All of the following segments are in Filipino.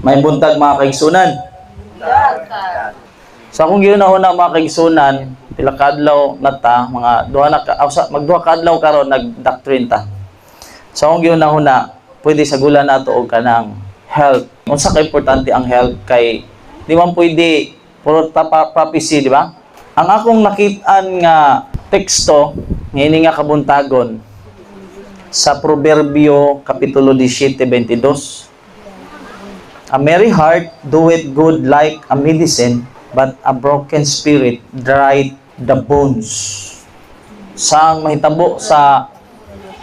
May buntag mga kaigsunan. Sa akong ginahuna mga kaigsunan, pila ka adlaw na ta, mga magduha ka adlaw karon nag-doctrine ta. Sa akong ginahuna, pwede sagulan nato og kanang health. Unsa ka importante ang health kay di man pwede puro prophecy, di ba? Ang akong nakitaan nga teksto ngini nga kabuntagon sa Proverbio kapitulo 17:22. A merry heart doeth good like a medicine, but a broken spirit drieth the bones. Sang mahitabo sa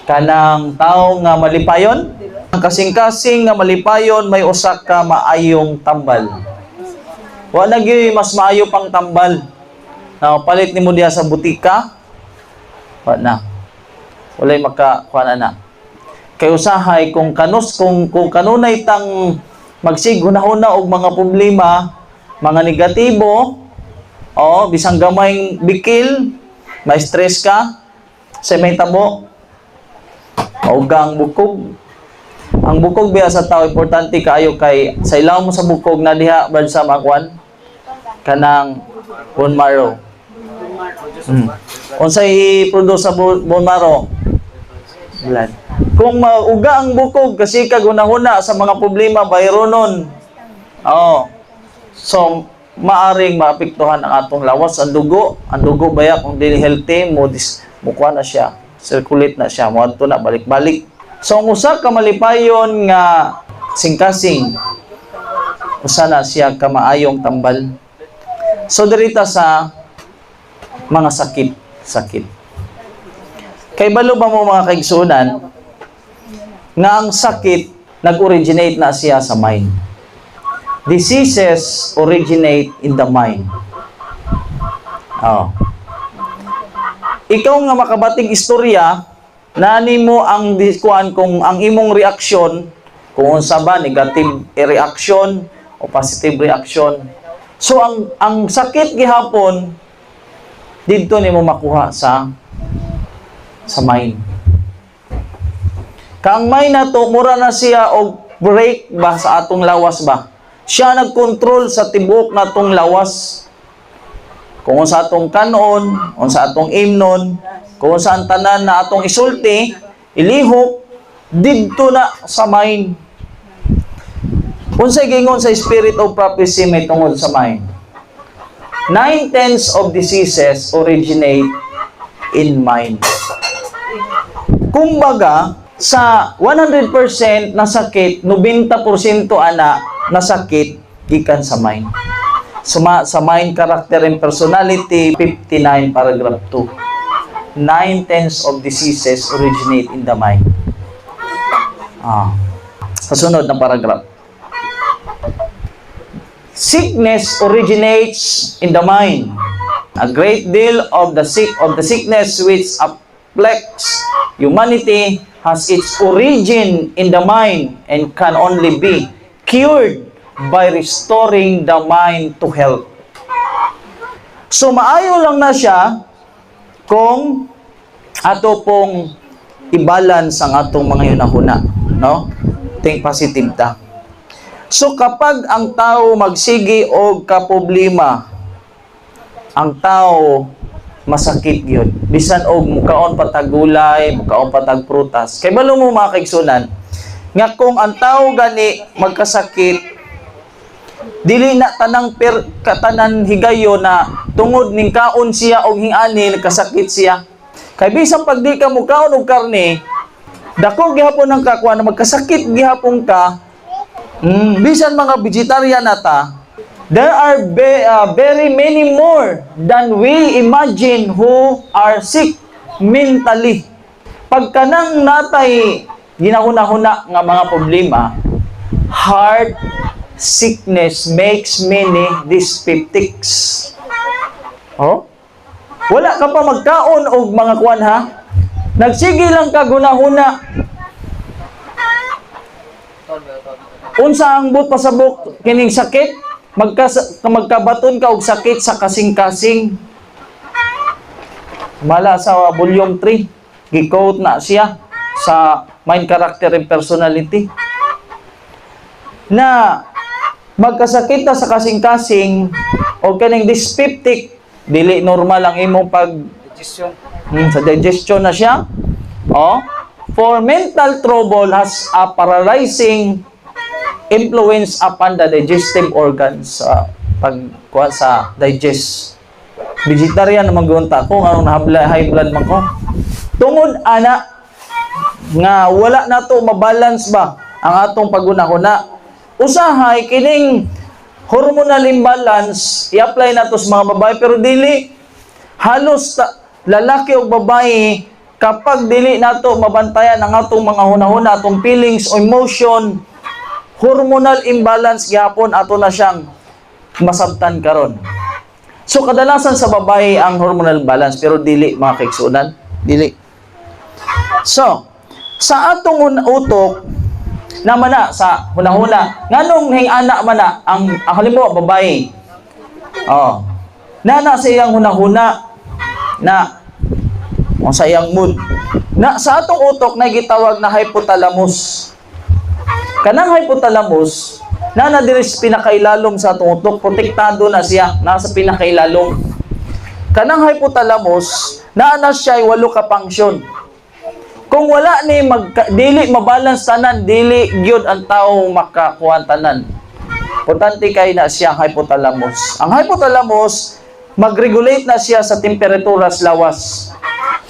kanang tao nga malipayon, ang kasing-kasing nga malipayon may usa ka maayong tambal. Wa na gyud mas maayo pang tambal. Na palit nimo diha sa butika, wa na. Walay makakuha na. Kay usahay kung kanunay tang magsigunahuna og mga problema, mga negatibo, bisang gamayng bikil, may stress ka, sa may tabo, maugang bukog. Ang bukog biya sa tao, importante kaayo kay sa ilaw mo sa bukog na diha bad sa makwan, kanang bone marrow. Unsay produce sa bone marrow? Blood. Kung mauga ang bukog kasi kagunahuna sa mga problema bayronon. So maaring maapektuhan ang atong lawas, ang dugo baya kung dili healthy mukha na siya, circulate na siya, moadto na balik-balik. So ang usa ka malipayon nga singkasing usa na siya ka maayong tambal. So dirita sa mga sakit. Kay balo ba mo mga kaigsunan nga ang sakit nag-originate na siya sa mind. Diseases originate in the mind. Ikaw nga makabating istorya, nani mo ang diskuan kung ang imong reaksyon, kung unsa ba negative reaction o positive reaction. So ang sakit gihapon didto nimo makuha sa mind. Kang may nato, mura na siya og break ba sa atong lawas ba? Siya nagkontrol sa tibuok natong lawas. Kung sa atong kanon, kung sa atong imnon, kung sa tanan na atong isulti, ilihok, didto na sa mind. Unsay gingon sa spirit of prophecy may tungod sa mind. 9/10 of diseases originate in mind. Kumbaga, sa 100% na sakit, 90% ana na sakit gikan sa mind. Sa mind, character, and personality, 59 paragraph 2. 9/10 of diseases originate in the mind. Kasunod na paragraph. Sickness originates in the mind. A great deal of the sickness which afflicts humanity has its origin in the mind and can only be cured by restoring the mind to health. So maayo lang na siya kung ato pong i-balance ang atong mga yunahuna, no? Think positive ta. So kapag ang tao magsigi og kaproblema, ang tao masakit yun. Bisan og mukaon patag gulay, mukaon patag prutas. Kay balo mo mga kaigsunan, nga kung ang tao gani magkasakit, dili na katanan higayo na tungod ning kaon siya og hingani nagkasakit siya. Kay bisan pag di ka mukaon og karne, dako gihapon ang kakwa na magkasakit gihapon ka. Bisan mga vegetarian nata, there are very many more than we imagine who are sick mentally. Pagka nang natay ginahuna-huna nga mga problema, heart sickness makes many dyspeptics. Wala ka pa magkaon og mga kwan ha? Nagsige lang ka gunahuna. Unsa ang but pasabok kining sakit? Magkabaton ka og sakit sa kasing-kasing. Mala sa volume 3, gi-quote na siya sa mind, character, and personality. Na magkasakit na sa kasing-kasing o kaning dyspeptic, dili normal ang imong Digestion. sa digestion na siya. Oh, for mental trouble has a paralyzing influence upon the digestive organs sa pagkuha sa digest. Vegetarian naman gunta ko anong high blood man ko. Tungod ana nga wala na to mabalance ba ang atong pagunahuna. Usahay kining hormonal imbalance i-apply na to sa mga babae pero dili halos lalaki o babae kapag dili nato mabantayan ang atong mga hunahuna, atong feelings o emotion, hormonal imbalance gyapon ato na siyang masabtan karon. So kadalasan sa babae ang hormonal balance pero dili mga kaigsunan, dili. So sa atong utok naman na sa hunahuna nganong hing-ana man na ang halimbawa babae. Oh. Na sa iyang hunahuna na o sa iyang mood. Na sa atong utok na gitawag na hypothalamus. Kanang hypothalamus na diri sa pinakailalom sa atong utok, protektado na siya, nasa pinakailalom. Kanang hypothalamus na siya ay 8 ka function. Kung wala ni dili mabalance tanan, dili gyud ang tawo makakuha tanan. Importante kay na siya ang hypothalamus. Ang hypothalamus mag-regulate na siya sa temperatura sa lawas.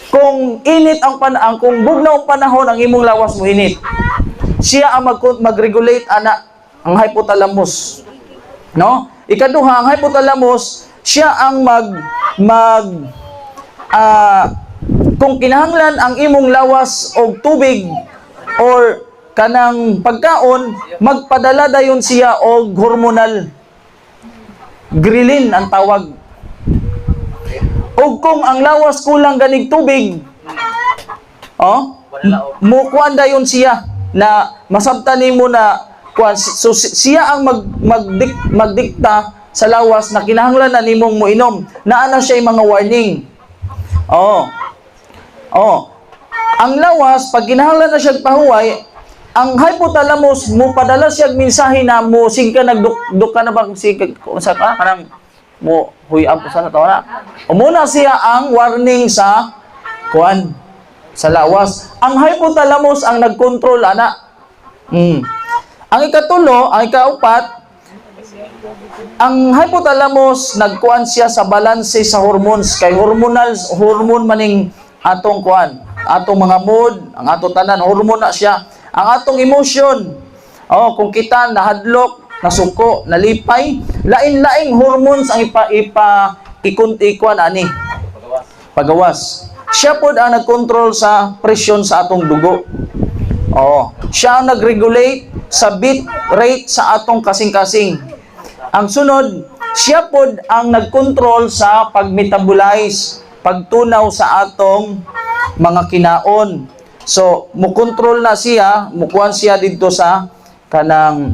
Kung init ang kung bugnaw ang panahon ang imong lawas mo init. Siya ang mag-regulate ana ang hypothalamus. No? Ikaduha ang hypothalamus, siya ang kung kinahanglan ang imong lawas og tubig or kanang pagkaon, magpadala dayon siya og hormonal ghrelin ang tawag. O kung ang lawas kulang ganig tubig, mukuan dayon siya na masabtan nimo na kuan. So siya ang magdikta sa lawas na kinahanglan na nimong moinom. Naana siya mga warning. Ang lawas, pag kinahanglan na siya pahuway, ang hypothalamus mo padala siya mensahe na mo sig ka nagduk ka na ba sig unsa ka kanang mo huyab ko sana tawana. Umuna siya ang warning sa kuan sa lawas. Ang hypothalamus ang nagkontrol ana. Ang ikatulo, ang ikaupat, ang hypothalamus nagkuan siya sa balanse sa hormones kay hormone maning atong kuan, atong mga mood, ang atong tanan hormone na siya. Ang atong emotion, kung kita nahadlok, nasuko, nalipay, lain-laing hormones ang ikuan ani pagawas. Siya pod ang nagkontrol sa presyon sa atong dugo. Siya ang nag-regulate sa beat rate sa atong kasing-kasing. Ang sunod, siya pod ang nagkontrol sa pag-metabolize, pagtunaw sa atong mga kinaon. So, mukontrol na siya, mukuan siya dito sa kanang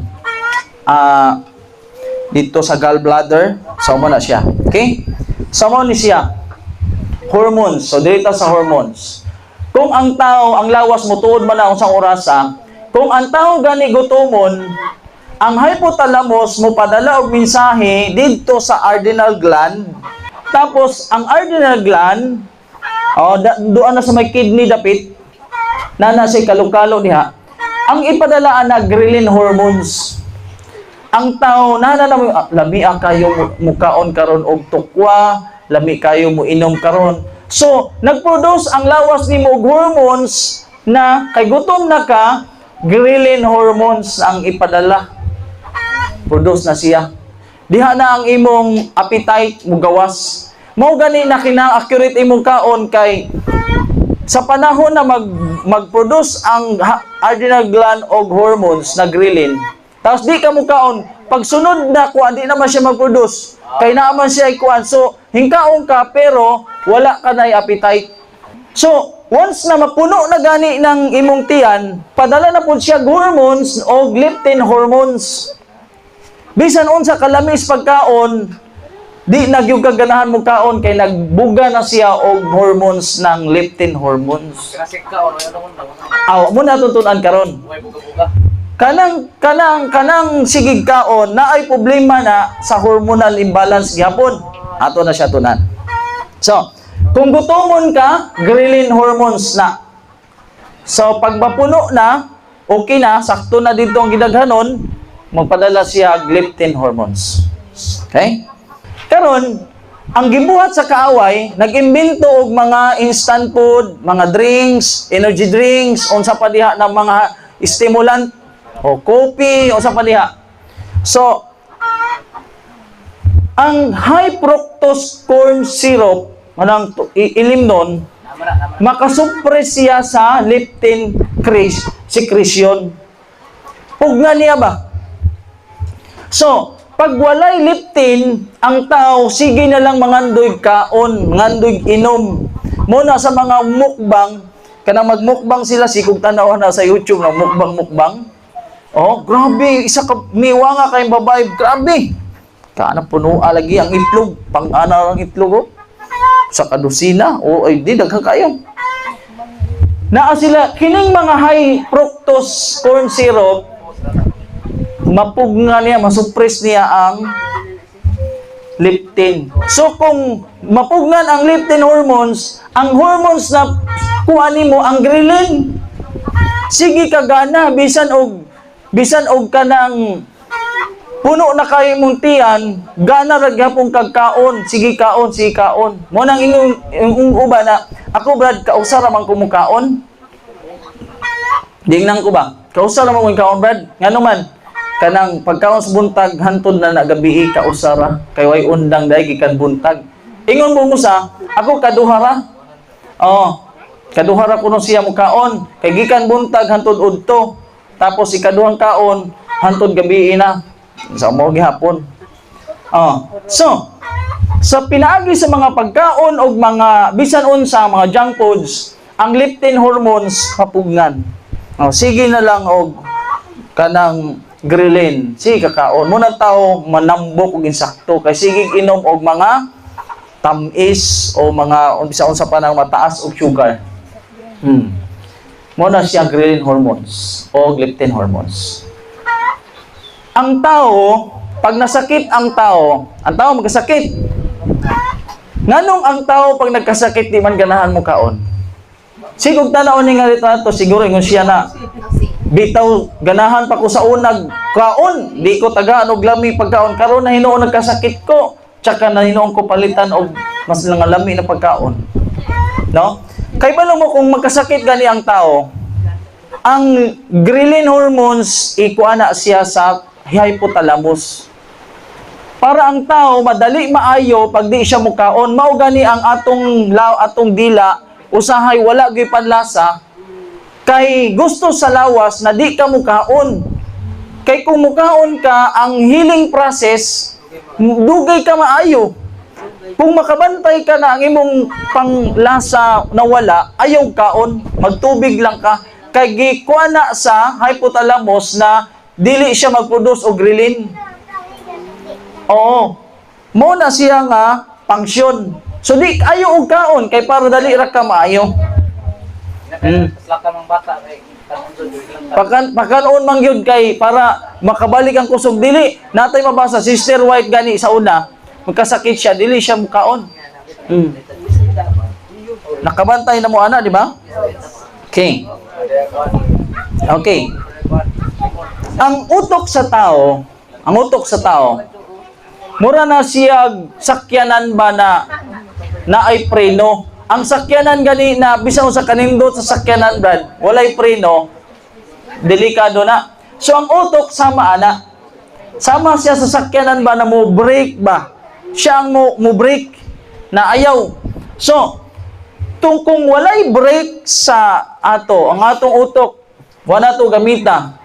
dito sa gallbladder. So, mo na siya. Okay? So, mo ni siya. Hormones. So, dito sa hormones. Kung ang tao, ang lawas mo tuod man na unsang orasa, kung ang tao gani gutomon, ang hypothalamus mo padala og mensahe dito sa adrenal gland. Tapos, ang adrenal gland, doon na sa may kidney dapit, na siya kalukalo niya, ang ipadalaan na ghrelin hormones. Ang tao, lami kayo mukaon karon og tukwa, lami kayo mo inom karon. So, nagproduce ang lawas nimo og hormones na kay gutom na ka, ghrelin hormones ang ipadala. Produce na siya. Diha na ang imong appetite mo gawas. Mao gani na kina-accurate imong kaon kay sa panahon na mag-produce ang adrenal gland og hormones na ghrelin. Tapos di ka mo kaon, pag sunod na kuan di naman siya mag-produce. Kay naman siya ay kuan. So, hingkaon ka pero wala ka na appetite. So, once na mapuno na gani ng imong tiyan, padala na pud siya hormones o leptin hormones. Bisan unsa kalamis pagkaon, di nagyug kaganahan mo kaon kay nagbuga na siya og hormones ng leptin hormones. Kasi kaon ano mo na. Muna tutunan karon. kanang sigig kaon na ay problema na sa hormonal imbalance gyapon. Ato na siya tunan. So, kung gutomon ka, ghrelin hormones na. So, pag mapuno na, okay na, sakto na dito ang gidaghanon, magpadala siya leptin hormones. Okay? Karon, ang gibuhat sa kaaway, nag-imbento og mga instant food, mga drinks, energy drinks, unsa pa diha ng mga stimulant o coffee, unsa pa diha. So, ang high fructose corn syrup, manang ilim nun, makasuppress siya sa leptin secretion. Pugna niya ba? So, pag walay leptin, ang tao, sige na lang mangandoy kaon, mangandoy inom. Muna sa mga mukbang, kanang magmukbang sila, sikog tanaw na sa YouTube na mukbang. Oh, grabe, isa ka, miwa nga kayong babae, grabe. Kaana puno lagi ang itlog, pang-ana ang itlog, oh. Sa kadusina, o ay di, daghang kayo. Naa sila, kining mga high fructose corn syrup, mapugna niya, masuppress niya ang leptin. So kung mapugnan ang leptin hormones, ang hormones na kuha mo ang ghrelin. Sige ka gana, bisan og kanang puno na kayo mong tiyan, gana ra gyapon kag kaon, sige kaon. Mo nang inyong uba na ako brad kausara man ko mo kaon. Dingnan ko ba? Kausara man ko kaon brad. Ngano man? Kanang pagkaon sa buntag hantod na nagabi ka usara kay way undang dai gikan buntag. Ingon mo sa ako kaduhara. Oh, kaduhara kuno siya mo kaon kay gikan buntag hantod udto. Tapos ikaduhang kaon hantod gabi na sa mo gihapon. Oh, so sa pinaagi sa mga pagkaon o mga bisan unsa mga junk foods, ang leptin hormones mapugnan. Oh, sige na lang og kanang ghrelin, sige kakaon. Muna tao manambok og insakto kay sige inom og mga tamis o mga unsa pa nang mataas og sugar. Muna siya ghrelin hormones o leptin hormones. Ang tao, pag nasakit ang tao magkasakit. Nganong ang tao pag nagkasakit di man ganahan mo kaon? Sigog tanaw ni nga dito nato siguro ingon siya na bitaw ganahan pa ko sa unag kaon, di ko tagaan og lami pagkaon karon na hinuon nagkasakit ko, tsaka na hinuon ko palitan og mas lang lami na pagkaon. No? Kay balo mo kung magkasakit gani ang tao, ang ghrelin hormones ikuana siya sa hypothalamus. Para ang tao madali maayo pag di siya mukaon, mao gani ang atong dila usahay wala gyud panlasa. Kay gusto sa lawas na di ka mukaon. Kay kung mukaon ka, ang healing process, dugay ka maayo. Kung makabantay ka na ang imong panglasa na wala, ayaw kaon, magtubig lang ka. Kay gikuha na sa hypothalamus na dili siya magproduce og ghrelin. Oo. Mo na siya nga function. So di ayaw og kaon, kay para dali ra ka maayo. Pakanon man yun kay para makabalik ang kusog dili. Natay mabasa Sister White gani sa una, magkasakit siya dili siya mukaon. Nakabantay na mo ana, di ba? Okay. Okay. Ang utok sa tao, mura na siya sakyanan ba na ay preno. Ang sakyanan gani na bisan sa kanindot sa sakyanan brad, walay preno, delikado na. So ang utok sama ana. Sama siya sa sakyanan ba na mo brake ba? Siya ang mo brake na ayaw. So kung walay brake sa ang atong utok, wala to gamita.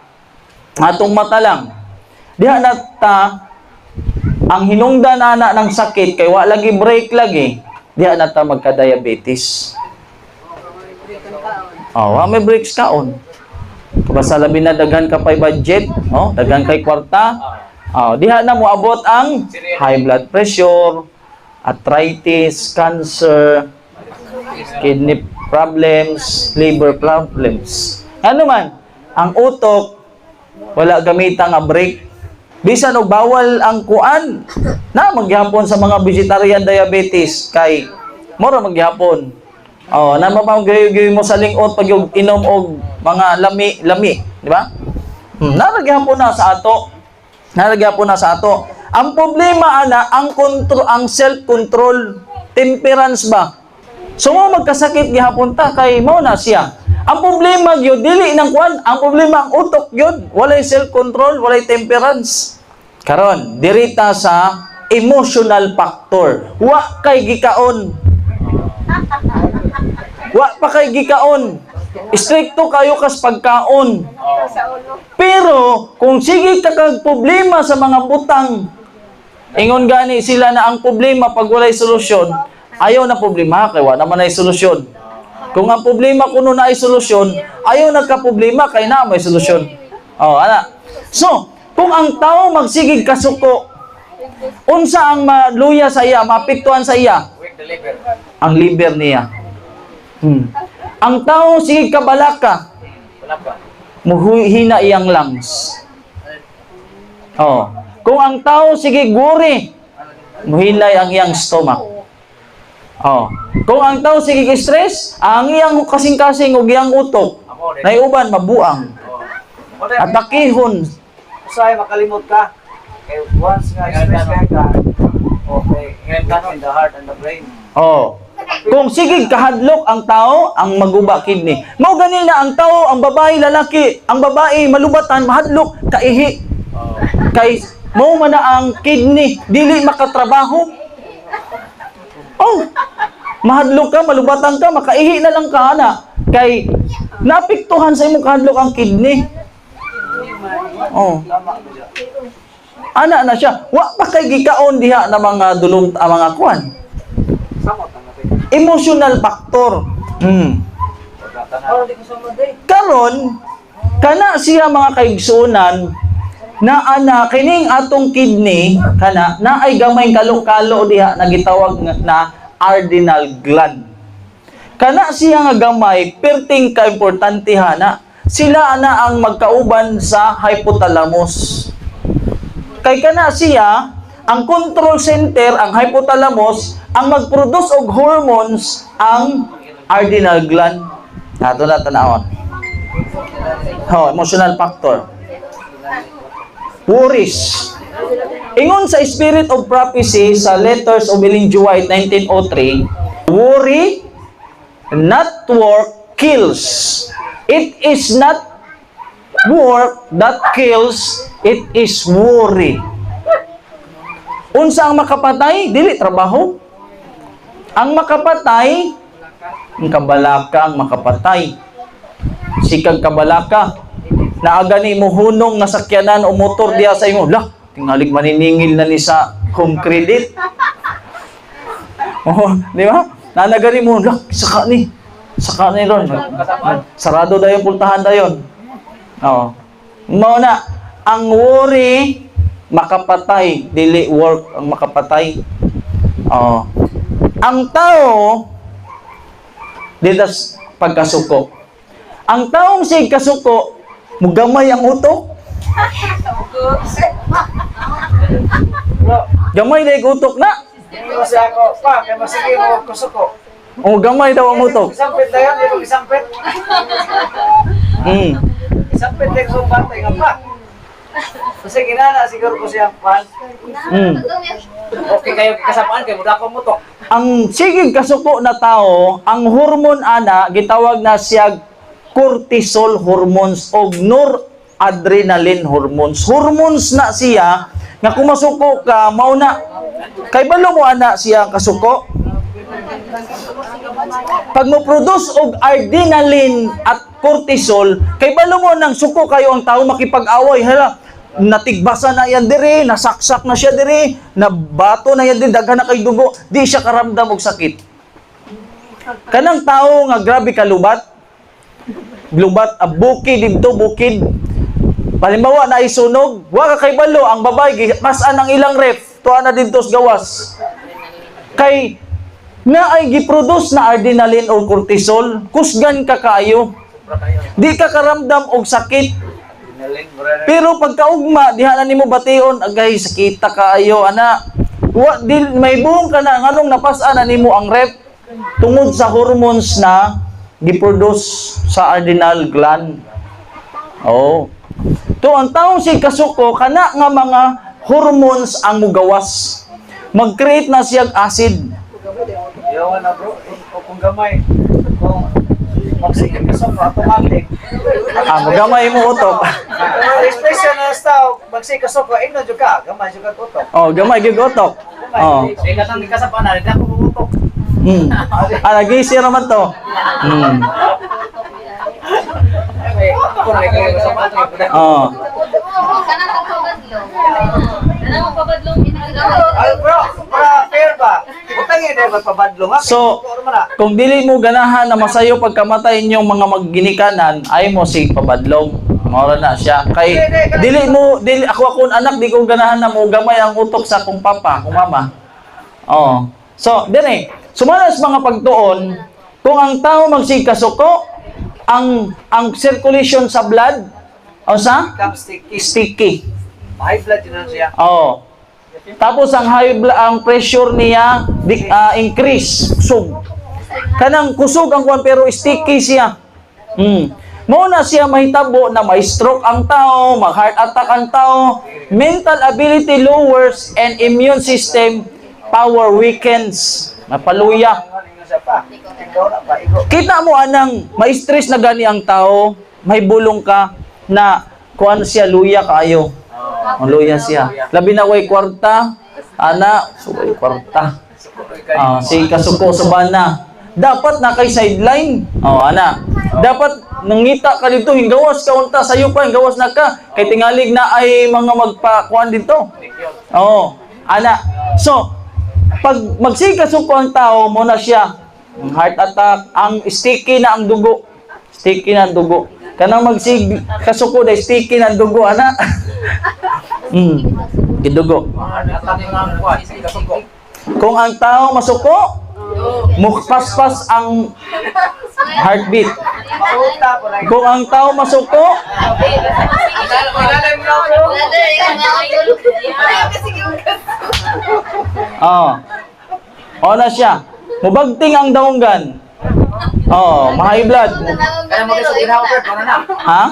Atong mata lang. Diha na ta ang hinungdan ana ng sakit kay wa lagi brake lagi. Diya na ta magka-diabetes. May breaks kaon. Basta labi na daghan ka pay budget, daghan kay kwarta. Diha na mo abot ang high blood pressure, arthritis, cancer, kidney problems, liver problems. Ano man, ang utok wala gamita nga break. Bisan og bawal ang kuan na maghapon sa mga vegetarian diabetes kay mura maghapon. Oh, na mapanggayoy mo sa lingot pag yung inom og mga lami, di ba? Nalagyapon na sa ato. Nalagyapon na sa ato. Ang problema ana ang self-control, temperance ba? So mo magkasakit gihapon ta kay mao na siya. Ang problema gyud dili nang kuan, ang problema ang utok gyud, walay self-control, walay temperance. Karon, dirita sa emotional factor. Wa kay gikaon. Wa pa kay gikaon. Stricto kayo kas pagkaon. Pero kung sige ka kag problema sa mga butang, ingon gani sila na ang problema pag walay solusyon, ayaw na problema kay wa naman ay solusyon. Kung ang problema kuno na ay solusyon, ayaw nagka-problema kay na may solusyon. Oh, ana. So, kung ang tao magsigig kasuko, unsa ang maluya sa iya, maapektuhan sa iya? Ang liver niya. Ang tao sigig kabalaka, muhina iyang lungs. Oh. Kung ang tao sigig worry, muhilay ang iyang stomach. Oh. Kung ang tao sige stress, ang iyang kasing-kasing ug iyang utok, naiuban mabuang. At takihon. Usay makalimot ka. Kay once nga stress ka, okay, in the heart and the brain. Oh. Kung sige kahadlok ang tao, ang maguba kidney. Mao gani na ang tao, ang babae lalaki, ang babae malubatan mahadlok kaihi. Kay mao man na ang kidney dili makatrabaho. Oh, mahadlok ka, malubatan ka, makaihi na lang ka, ana. Kay, napiktuhan sa imong kahadlok ang kidney. Oh. Ana na siya. Wa pa kay gikaon diha na mga dulong, mga kuan. Emotional factor. Karon, kana siya mga kaigsunan, na ana kining atong kidney kana na ay gamay kalo-kalo diha nagitawag na adrenal gland. Kana siya nga gamay perting ka importante hana. Sila ana ang magkauban sa hypothalamus. Kay kana siya ang control center, ang hypothalamus, ang mag-produce og hormones ang adrenal gland. Nato na tanawon. Emotional factor. Worries. Ingon sa Spirit of Prophecy sa Letters of Ellen G. White 1903, worry, not work, kills. It is not work that kills, it is worry. Unsa ang makapatay? Dili trabaho. Ang makapatay, ang kabalaka ang makapatay. Sikag kabalaka. Naagani mo hunong nga sakyanan o motor diha sa imo. Lah, tingalig maniningil na ni sa home credit. Oh, di ba? Nanagani mo, lah, saka ni ron. Sarado dayon pultahan dayon. Oh. Mao na ang worry makapatay, dili work ang makapatay. Oh. Ang tao dito pagkasuko. Ang taong sig kasuko mugamay ang utok. Gamay na utok na. Kasi ako, pa, kaya masige mo kusuko. O gamay daw ang utok. Isampit na yan, di mo isampit. Isampit na yung batay nga pa. Kasi ginana, siguro ko siyang pan. Okay kayo kasapaan, kayo muna akong mutok. Ang sigig kasuko na tao, ang hormone ana, gitawag na siya cortisol hormones o noradrenaline hormones. Hormones na siya nga kung masuko ka, mauna. Kay balo mo ana siya kasuko. Pag mo produce og adrenaline at cortisol, kay balo mo nang suko kayo ang tao makipag-away. Hala, natigbasa na yan diri, nasaksak na siya diri, nabato na yan diri, daghan na kay dugo, di siya karamdam og sakit. Kanang tao nga grabe kalubat, bukid dito, bukid. Halimbawa na isunog, wa ka kay balo ang babae pasan ang ilang ref, tuwa na dito sa gawas. Kay na ay giproduce na adrenaline o cortisol, kusgan ka kaayo. Di ka karamdam og sakit. Nalin, brother. Pero pagkaugma, diha na nimo bation, agay sakita kaayo ana. May buong ka na nganong napasa na nimo ang rep tungod sa hormones na giproduce sa adrenal gland. Oh. To ang taong si kasuko kana nga mga hormones ang mugawas. Mag-create na siyang acid. Yawan na bro, kung gamay, kung magsikin ka sa automatic. Magamay mo utok. Expression na staw, magsikin ka sa ino jud ka, gamay jud ka utok. Oh, gamay gyud utok. Oh. Ay katang kasapa na, dako mo utok. Lagi siya naman to. Ako na kayo sa pato. Oh. Ay bro, para fair ba? Utangin na magpabadlong ha. So, kung dili mo ganahan na masayo pagkamatay inyong mga magginikanan, ay mo sig pabadlong. Mao na siya. Kay dili ako akong anak di ko ganahan na mo gamay ang utok sa akong papa, akong mama. Oh. So, dire, sumalas mga pagtuon, kung ang tao magsigkasuko, ang circulation sa blood, o sa? Sticky. High blood yun siya. Oh. Tapos ang ang pressure niya increase, kusog. Kanang kusog ang kuwan pero sticky siya. Mao na siya mahitabo na may stroke ang tao, mag-heart attack ang tao, mental ability lowers and immune system power weakens. Mapaluya. Kita mo anang may stress na gani ang tao, may bulong ka na kuan siya luya kaayo. Luya siya. Labi na way kwarta, ana, way kwarta. Si kasuko sa bana. Dapat na kay sideline. Ana. Dapat nangita ka dito, hinggawas ka unta sayo pa, hinggawas na ka. Kay tingalig na ay mga magpakuan dito. Ana. So, pag magsikasuko ang tao, mo na siya. Heart attack, ang sticky na ang dugo. Sticky na ang dugo. Kanang magsikasuko dahil sticky na ang dugo, ana. Gidugo. Kung ang tao masuko, mukpaspas ang heartbeat. Kung ang tao masuko, na siya. Mubagting ang daunggan. High blood. Ha?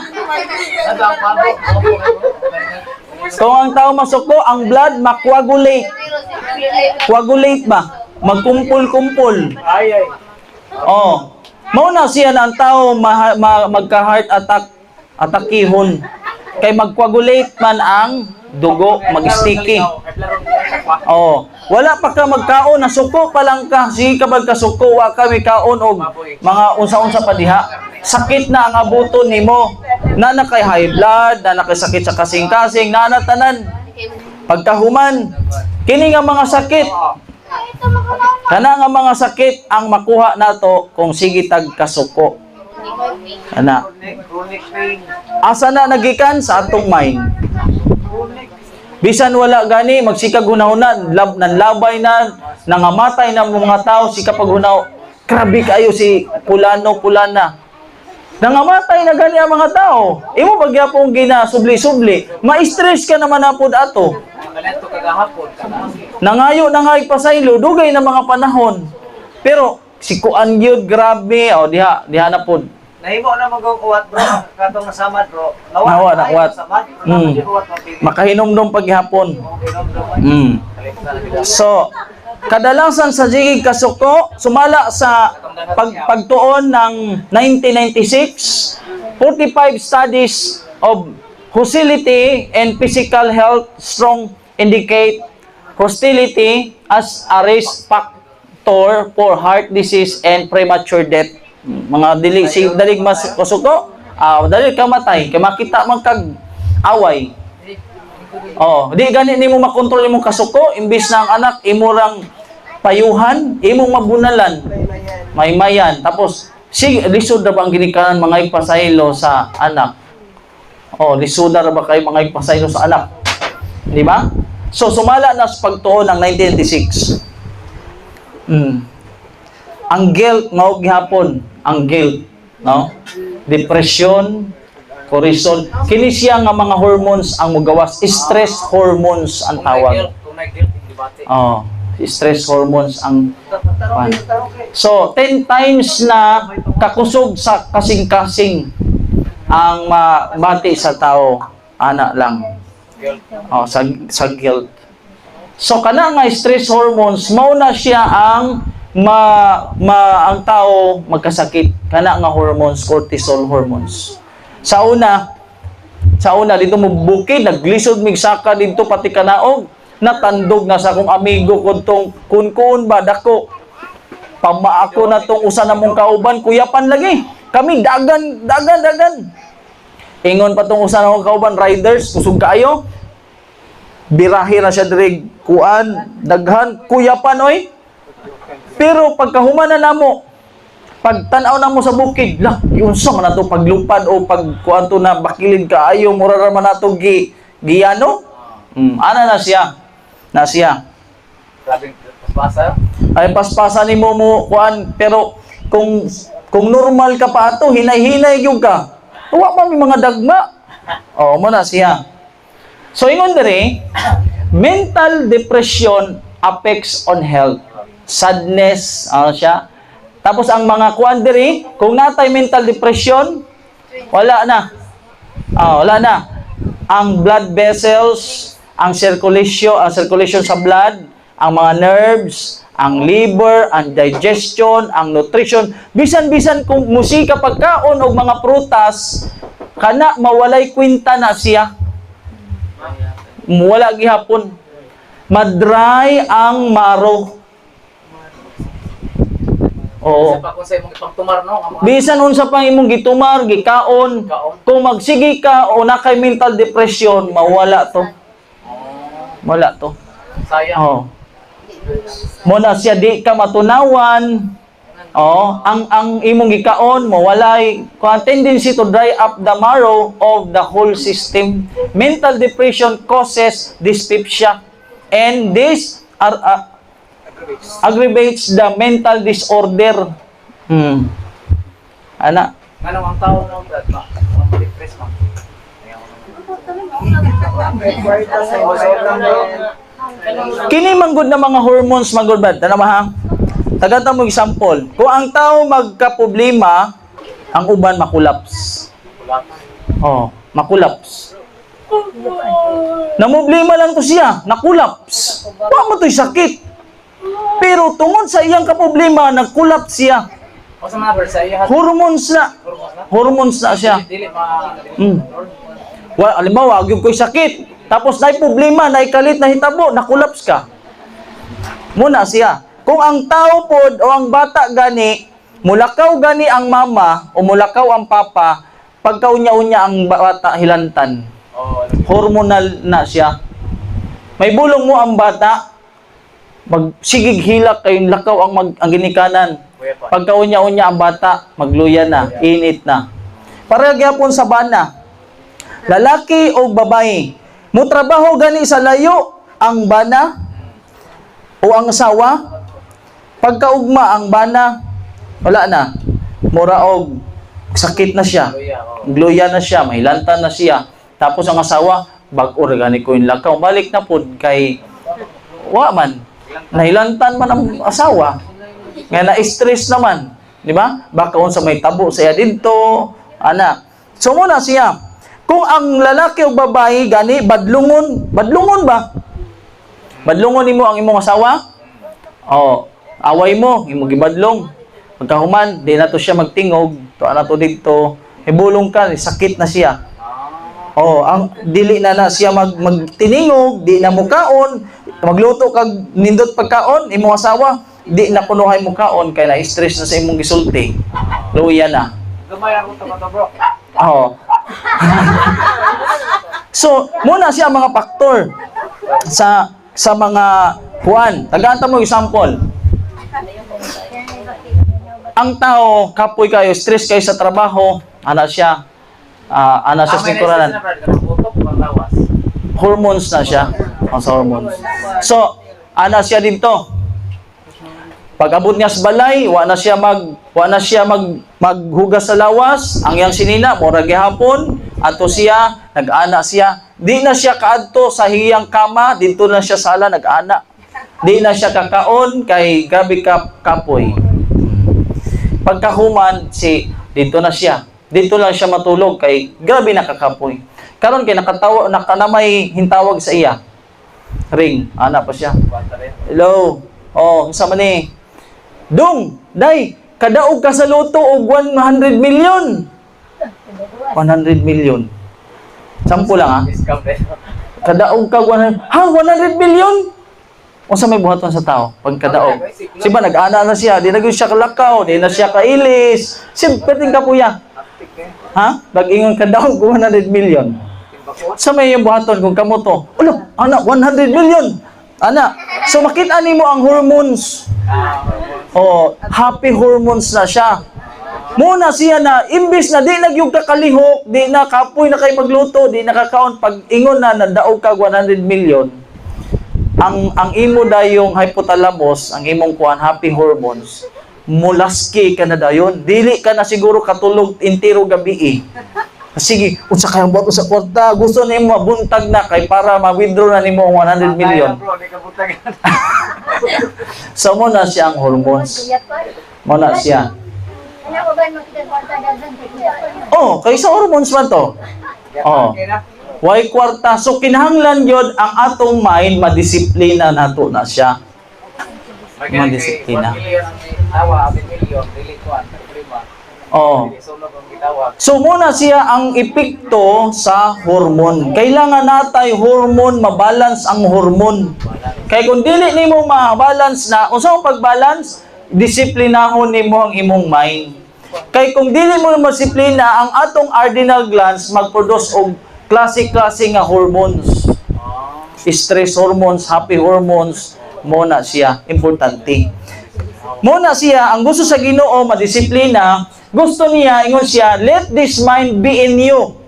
Kung ang tao masuko, ang blood makoagulate. Coagulate ba? Magkumpul-kumpul. Mao na siya na ang tao magka-heart attack, atakihon. Kay magcoagulate man ang dugo, mag-sticky. Wala pa ka magkaon, nasuko pa lang ka. Sige ka magkasuko, wa ka may kaon og mga unsa-unsa pa diha. Sakit na ang abuton nimo. Na kay high blood, na kay sakit sa kasing-kasing, na tanan. Pagkahuman, kini nga mga sakit. Kana nga mga sakit ang makuha nato kung sige tag kasuko. Kana. Asa na nagikan sa atong mind. Bisan wala gani magsikag hunahuna, nanlabay na, nangamatay na mga tao si kapag hunaw. Grabe kayo si pulana. Nangamatay na gani ang mga tao. Imo bagyapong ginasubli-subli. Ma-stress ka naman apod ato. Nangayo na nga ipasaylo, dugay na mga panahon. Pero si kuan gyud grabe, diha na pod. Nahimo na mag-uwat bro, katong nasamad bro. Nawa na uwat. Makahinom-dom paghapon. So, kadalasan sa jigig kasuko, sumala sa pagtuon ng 1996, 45 studies of hostility and physical health strong indicate hostility as a risk factor for heart disease and premature death. Mga dalig mas kasuko, dali ka matay, kay makita man kag away. Di gani nimo makontrol imong kasuko, imbis na ang anak imurang payuhan, imong mabunalan, maymayan. Tapos lisod na ba ang ginikanan mga ipasaylo sa anak? Lisod na ba kayo mga ipasaylo sa anak? Di ba? So sumala na sa pagtuon ng 1996. Ang guilt mao gihapon, ang guilt, no? Depression, cortisol. Kini siya nga mga hormones ang mugawas. Stress hormones ang tawag. Kung nag-guilt, hindi bati. Oh, stress hormones ang pan. So, 10 times na kakusog sa kasing-kasing ang mabati sa tao. Ana lang. Guilt. Oh, sa guilt. So, kana nga stress hormones, mauna siya ang ang tao magkasakit. Kana nga hormones, cortisol hormones. Sa una dito mo bukid, naglisod mig saka dito pati kanaog, natandog na sa akong amigo ko tong kun ba dako. Pamaako na tong usa na mong kauban, kuyapan lagi. Kami dagan. Ingon pa tong usa na mong kauban, riders, kusog kaayo. Birahe na siya diri kuan, daghan, kuyapan oy. Pero pagkahuman na namo, pagtanaw na mo sa bukid, lah, yunsa man nato paglupad o pagkuan to na bakilid kaayo, mura ra man nato giyano. Ana na siya. Grabing paspasa. Ay paspasa nimo mo kuan, pero kung normal ka pa ato, hinay-hinay gyud ka. Wa man may mga dagma. Oh, mo na siya. So ingon diri, mental depression affects on health. Sadness, ano siya? Tapos ang mga kuan diri, kung natay mental depression, wala na. Wala na. Ang blood vessels, ang circulation sa blood, ang mga nerves, ang liver, ang digestion, ang nutrition, bisan-bisan kung musika pagkaon og mga prutas, kana mawalay kwenta na siya. Wala gihapon. Madry ang marrow. Oo. Sa kung sa imong pagtumar no, ang mga Bisan unsa pang imong gitumar, gikaon, kung magsige ka o na kay mental depression, mawala to. Wala to. sayang. Oh. Muna siya di ka matunawan. Oh, ang imong gikaon mawalay tendency to dry up the marrow of the whole system. Mental depression causes dyspepsia, and this aggravates the mental disorder. Ana. Ano ang tao no, Brad? Ang depress man. Kini manggod na mga hormones manggod ba? Tana ha? Tagata mo example. Kung ang tao magka-problema, ang uban makulaps. Oh, makulaps. Namoblema lang to siya, nakulaps. Wa mo to'y sakit. Pero tungod sa iyang kaproblema, nagkulaps siya. O sa mga Brad, sa iya Hormones na. Hormones na siya. dili ma Halimbawa, gyud ko'y sakit. Tapos na'y problema, na'y kalit na hitabo, nakulaps ka. Muna siya. Kung ang tao pod o ang bata gani, mulakaw gani ang mama o mulakaw ang papa, pagkaunya-unya ang bata hilantan. Hormonal na siya. May bulong mo ang bata, magsigig hilak kayong lakaw ang ginikanan. Pagkaunya-unya ang bata, magluya na, init na. Para gyapon sa bana, lalaki o babae, mo trabaho gani sa layo ang bana o ang asawa, pagkaugma ang bana, wala na. Muraog, sakit na siya. Gluya na siya, mahilantan na siya. Tapos ang asawa, bag-or gani ko yung lakaw. Balik na po kay wa man. Nahilantan man ang asawa. Nga na-stress naman. Di ba? Baka sa may tabo siya dito. Ana. So muna siya. Kung ang lalaki o babae gani, badlungon ba? Badlungon nimo ang imong asawa? Oh, away mo, imo gibadlong. Pagkahuman, di na to siya magtingog, to ana to dito, ibulong ka, sakit na siya. Oh, ang dili na siya magtiningog, di na mo kaon, magluto kag nindot pagkaon, imong asawa, di na kunuhay mo kaon kay na-stress na sa imong gisulti. Luya na. Gamay ako to bro. Oh. So, muna siya mga faktor sa mga kuan. Tagaanta mo example. Ang tao, kapoy kayo, stress kayo sa trabaho, ana siya sa sikuranan. Hormones na siya. Sa hormones. So, ana siya dito. Pag abot niya sa balay, wa na siya maghugas sa lawas, ang yang sinina mura gihapon, Ato siya, nag-ana siya. Di na siya kaadto sa hiyang kama, dito na siya sala, nag-ana. Di na siya kakaon, kay gabi kapoy. Pagkahuman, dito na siya. Dito lang siya matulog, kay grabe nakakapoy. Karon kay nakanamay hintawag sa iya. Ring, ana pa siya. Hello. Oh, unsa man ni? Dong, day, kadaog ka sa loto og 100 million. 100 million. Sampu lang ha. Kadaog ka 100. Ha, 100 million? Unsa may buhaton sa tao pag kadaog? Siba nag-ana na siya, di na gyud siya kalakaw, di na siya kailis. Siyempre ting kapuya. Ha? Bag-ingon kadaog 100 million. Sa may yung buhaton kung kamo to. Ulo, ana 100 million. Ana. So makita nimo ang hormones. Oh, happy hormones na siya. Muna siya na imbis na di nagyug ka kalihok, di na kapoy na kay magluto, di nakakaon pag ingon na nadaog ka 100 million. Ang imo dayong hypothalamus, ang imong kuan happy hormones, mulaski ka na dayon. Dili ka na siguro katulog intiro gabi eh. Sige, unsa kayang buhat sa kwarta, gusto nimo mabuntag na kay para ma-withdraw na nimo ang 100 million. So mo na siya ang hormones. Mo na siya. Oh, kay sa hormones man to. Oh. Why kwarta? So kinahanglan yun ang atong mind madisiplina nato na siya. Madisiplina. Oh. So muna siya ang epekto sa hormone. Kailangan natay hormone, mabalance ang hormone. Kay kung dili nimo ma-balance na, unsa ang pag-balance? Disiplinahon nimo ang imong mind. Kay kung dili mo madisiplina, ang atong adrenal glands mag-produce og klase-klase nga hormones. Stress hormones, happy hormones, muna siya importante. Muna siya ang gusto sa Ginoo madisiplina. Gusto niya, ingon siya, let this mind be in you,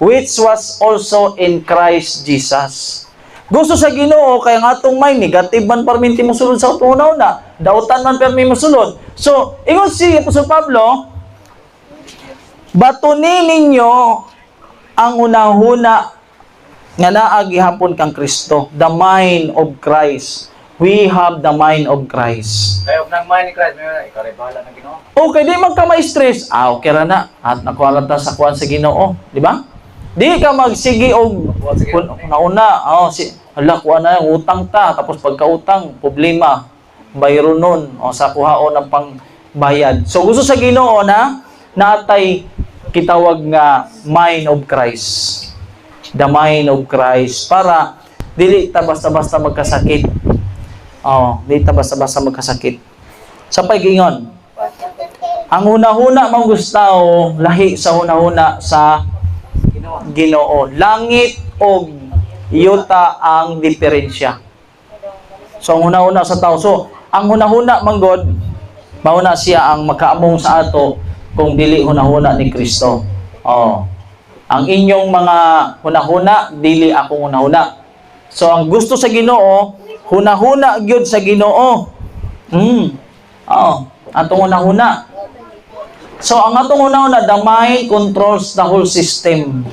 which was also in Christ Jesus. Gusto sa Ginoo, kaya nga itong mind, negative man parminti mo sulod sa una-una, dautan man permi mo sulod. So, ingon si Apostol Pablo, batunin ninyo ang unahuna nga naagi hapon kang Kristo, the mind of Christ. We have the mind of Christ. Kaya nang mind ni Christ, may ikaribahala ng Ginoo. Okay, di man ka ma-stress. Okay ra na. At nakuha ta sa kuwan sa Ginoo, di ba? Di ka magsigi og nauna. Oh, hala kuha na yung utang ta, tapos pagkautang problema. Bayro nun o sa kuhaon ng pangbayad. So gusto sa Ginoo na natay kitawag nga mind of Christ. The mind of Christ para dili ta basta-basta magkasakit. Oh, dili ta basta-basta magkasakit. Sa pag-ingon, ang hunahuna mong gustaw, lahi sa hunahuna sa Ginoo. Langit o yuta ang diferensya. So, ang hunahuna sa tao. So, ang hunahuna manggod, mauna siya ang makaamong sa ato kung dili hunahuna ni Kristo. Oh. Ang inyong mga hunahuna, dili akong hunahuna. So, ang gusto sa Ginoo, hunahuna gyud sa Ginoo. Oh, atong hunahuna. So, ang atong una-una, the mind controls the whole system.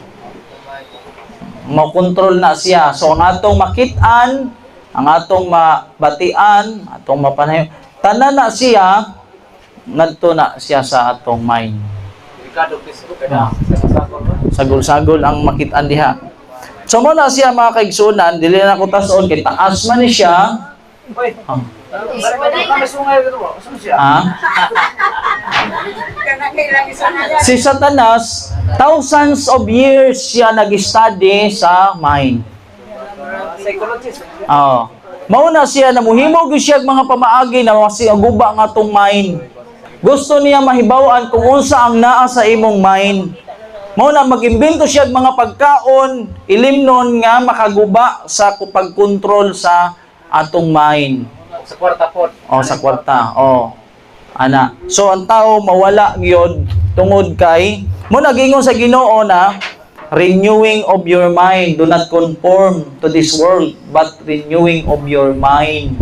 Makontrol na siya. So, ang atong makitaan, ang atong mabatian, atong mapanayon, tanan na siya, ngadto na siya sa atong mind. Sagol-sagol ang makitaan diha. So, mo na siya mga kaigsunan, dili na ko tason, kay taas man ni siya. Si Satanas, thousands of years siya nag-study sa mind. Psychologist. Mauna siya na muhimo gyud siya mga pamaagi na guba nga tong mind. Gusto niya mahibaw-an kung unsa ang naa sa imong mind. Mauna mag-imbento siya mga pagkaon, ilimnon nga makaguba sa pagkontrol sa atong mind. Sa kwarta po. Sa kwarta. Ana. So ang tao mawala gyud tungod kay mo nagingon sa Ginoo na renewing of your mind, do not conform to this world, but renewing of your mind.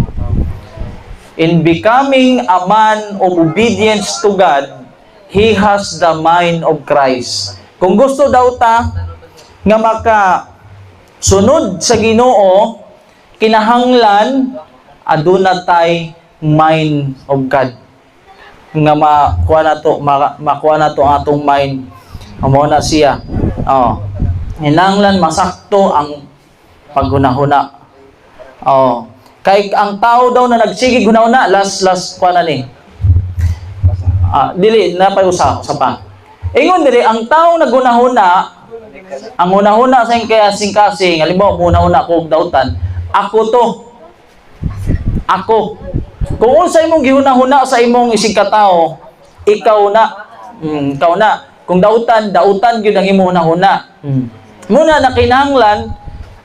In becoming a man of obedience to God, he has the mind of Christ. Kung gusto daw ta nga maka sunod sa Ginoo, kinahanglan aduna tay mind of God. Nga makuha na to ang atong mind. Amo na siya. Oh. Kinahanglan masakto ang paghunahuna. Oh. Kay ang tao daw na nagsige hunahuna, last kuha na ni. Dili na pa usa pa. Ingon dili ang tao naghunahuna, ang hunahuna sa kasing-kasing, halimbawa hunahuna ko og dautan, ako to. Ako. Kung unsa imong gihunahuna sa imong isig katao, ikaw na. Ikaw na. Kung dautan gyud ang imong hunahuna. Muna na kinahanglan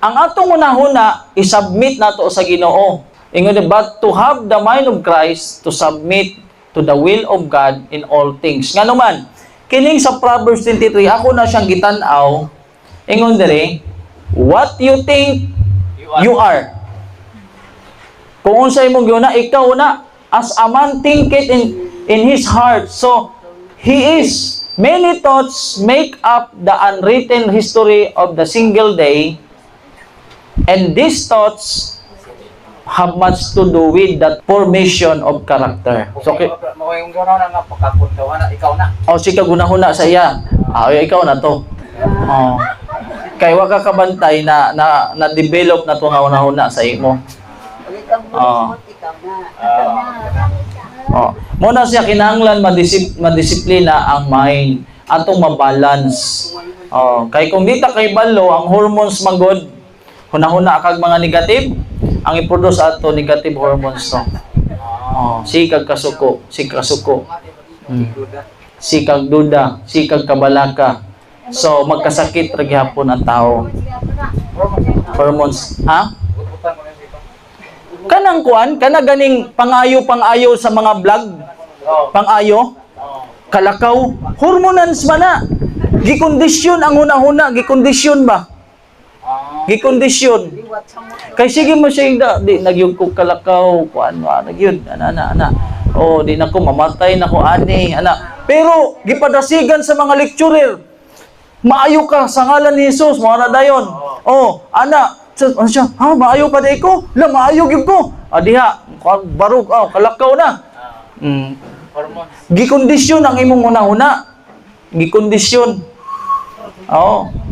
ang atong hunahuna i-submit nato sa Ginoo. Ingon but to have the mind of Christ, to submit to the will of God in all things. Nga naman, kining sa Proverbs 23, ako na siyang gitan-aw, ingon diri, what you think you are. Kung unsa imong giuna, ikaw na, as a man thinketh in his heart, so he is. Many thoughts make up the unwritten history of the single day, and these thoughts have much to do with that formation of character. So, yung gano'n na nga, pagkapuntawa na, ikaw na. si kagunahuna sa iya. Ikaw na to. Kay wa ka kabantay na develop na to nga unahuna sa imo. Muna siya kinahanglan madisiplina ang mind atong mabalance. Kay kung di ta kay balo ang hormones magod hunahuna kag mga negative, ang i-produce ato negative hormones to. Sikag kasuko, sikag duda, sikag kabalaka. So magkasakit ra gyapon ang tao. Hormones, Kanang kuan, kana ganing pangayo sa mga vlog. Pangayo, kalakaw, hormones man na. Gikondisyon ang una-una, gikondisyon ba? Gikondisyon. Kay sige mo siya di nagyug ko kalakaw, kuan nagyud ana. Di na ko mamatay na ko ani, ana. Pero gipadasigan sa mga lecturer. Maayo ka sa ngalan ni Jesus, mo na dayon. Ana, ano siya? Maayo pa day ko? Maayo gyud ko. Diha, barug, kalakaw na. Gikondisyon ang imong una-una. Gikondisyon.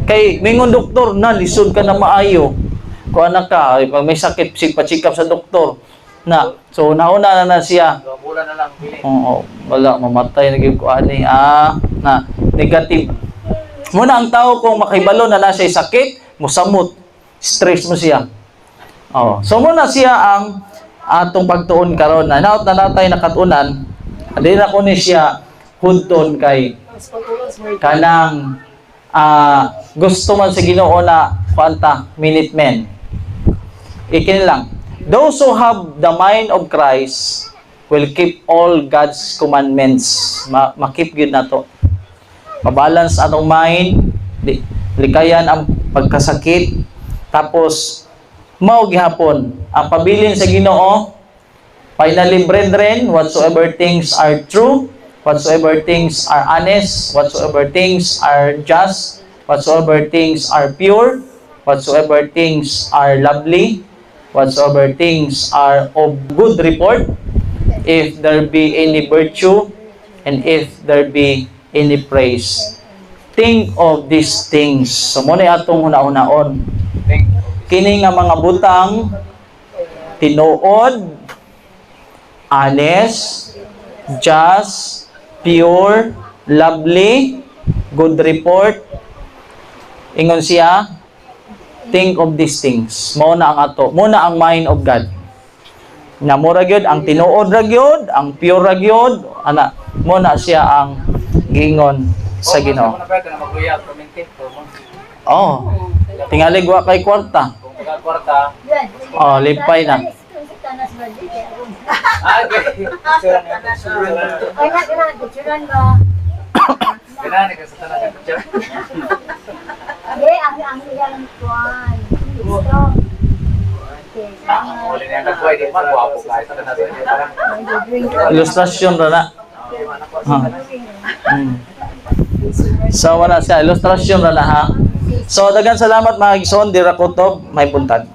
Kay mingon doktor na lisod ka na maayo. Kung anak ka, pag may sakit, pa-check up sa doktor. So nauna na siya. Bulan na lang pili. Wala, mamatay na gyud ko ani. Negative. Muna ang tao kung makahibalo na siya sakit, musamot, stress mo siya. So muna siya ang atong pagtuon karon. Naut na natay nakatunan. Adi na ko ni siya hudton kay kanang gusto man sa Ginoo na kwanta minute men. Ikin lang. Those who have the mind of Christ will keep all God's commandments. Makip gyud nato. Mabalance atong mind, likayan ang pagkasakit, tapos mao gihapon ang pabilin sa Ginoo. Finally, brethren, whatsoever things are true, whatsoever things are honest, whatsoever things are just, whatsoever things are pure, whatsoever things are lovely, whatsoever things are of good report, if there be any virtue, and if there be any praise, think of these things. So muna atong huna-hunaon. Kini nga mga butang, tinuod, honest, just, pure, lovely, good report. Ingon siya, think of these things. Muna ang ato, muna ang mind of God. Na mo ra gyud ang tinuod ra gyud, ang pure ra gyud, ana, muna siya ang gingon sa Ginoo. Tingalig wa kay kwarta. Lipay na. Ilustrasyon ra na. So, wala siya. Ilustrasyon na na ha. So, dagan salamat mga igsoon. Dira kutob, may buntag.